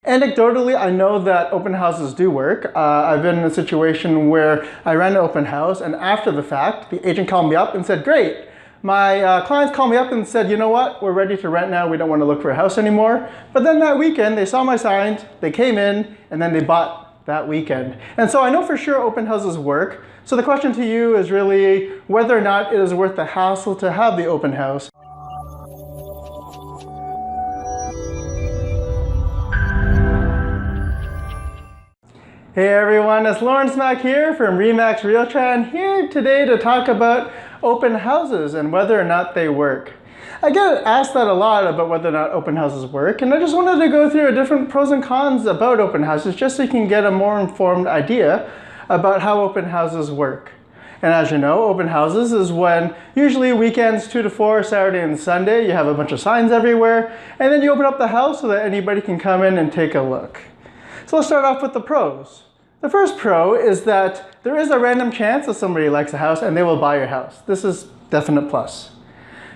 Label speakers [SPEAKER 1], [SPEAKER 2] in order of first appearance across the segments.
[SPEAKER 1] Anecdotally, I know that open houses do work. I've been in a situation where I ran an open house, and after the fact, the agent called me up and said, great, my clients called me up and said, you know what, we're ready to rent now, we don't want to look for a house anymore. But then that weekend, they saw my signs, they came in, and then they bought that weekend. And so I know for sure open houses work. So the question to you is really whether or not it is worth the hassle to have the open house. Hey everyone, it's Lawrence Mak here from Remax Realtor, and here today to talk about open houses and whether or not they work. I get asked that a lot about whether or not open houses work, and I just wanted to go through a different pros and cons about open houses just so you can get a more informed idea about how open houses work. And as you know, open houses is when usually weekends 2 to 4, Saturday and Sunday, you have a bunch of signs everywhere, and then you open up the house so that anybody can come in and take a look. So let's start off with the pros. The first pro is that there is a random chance that somebody likes a house and they will buy your house. This is definite plus.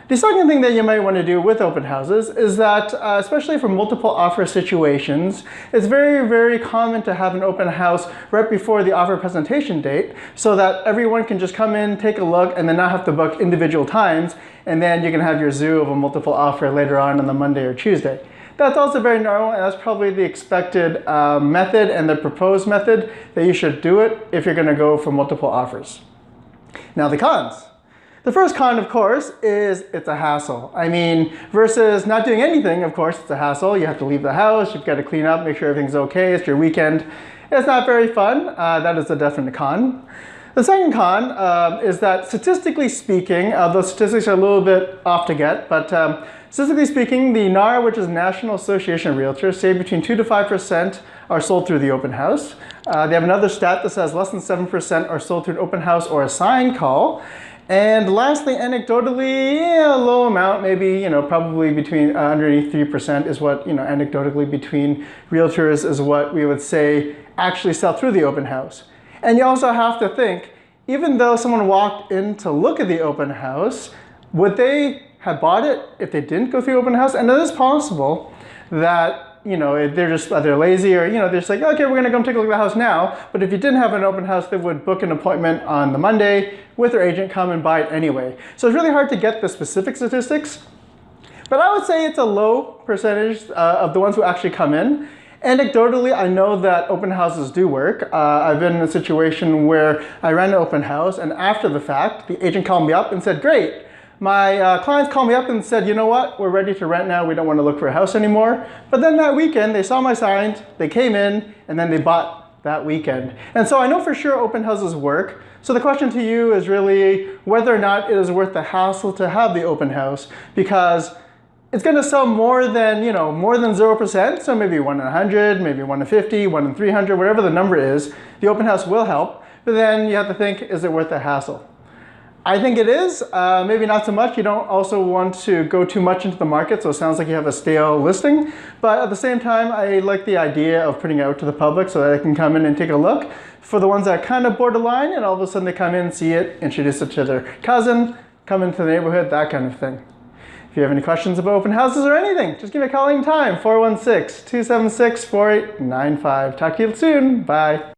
[SPEAKER 1] The second thing that you might want to do with open houses is that, especially for multiple offer situations, it's very, very common to have an open house right before the offer presentation date so that everyone can just come in, take a look, and then not have to book individual times, and then you can have your zoo of a multiple offer later on the Monday or Tuesday. That's also very normal, and that's probably the expected method and the proposed method that you should do it if you're going to go for multiple offers. Now the cons. The first con, of course, is it's a hassle. I mean, versus not doing anything, of course, it's a hassle. You have to leave the house, you've got to clean up, make sure everything's okay, it's your weekend. It's not very fun. That is a definite con. The second con is that statistically speaking, those statistics are a little bit off to get, but statistically speaking, the NAR, which is National Association of Realtors, say between 2 to 5% are sold through the open house. They have another stat that says less than 7% are sold through an open house or a sign call. And lastly, anecdotally, a low amount, maybe, probably between underneath 3% is what, anecdotally between realtors is what we would say actually sell through the open house. And you also have to think, even though someone walked in to look at the open house, would they have bought it if they didn't go through the open house? And it is possible that they're lazy, or they're just like, okay, we're gonna go take a look at the house now. But if you didn't have an open house, they would book an appointment on the Monday with their agent, come and buy it anyway. So it's really hard to get the specific statistics, but I would say it's a low percentage of the ones who actually come in. Anecdotally, I know that open houses do work. I've been in a situation where I ran an open house, and after the fact, the agent called me up and said, great, my clients called me up and said, you know what, we're ready to rent now, we don't want to look for a house anymore. But then that weekend, they saw my signs, they came in, and then they bought that weekend. And so I know for sure open houses work. So the question to you is really whether or not it is worth the hassle to have the open house, because it's going to sell more than 0%, so maybe 1 in 100, maybe 1 in 50, 1 in 300, whatever the number is, the open house will help. But then you have to think, is it worth the hassle? I think it is, maybe not so much. You don't also want to go too much into the market, so it sounds like you have a stale listing. But at the same time, I like the idea of putting it out to the public so that they can come in and take a look. For the ones that are kind of borderline, and all of a sudden they come in, see it, introduce it to their cousin, come into the neighborhood, that kind of thing. If you have any questions about open houses or anything, just give me a call anytime, 416-276-4895. Talk to you soon. Bye.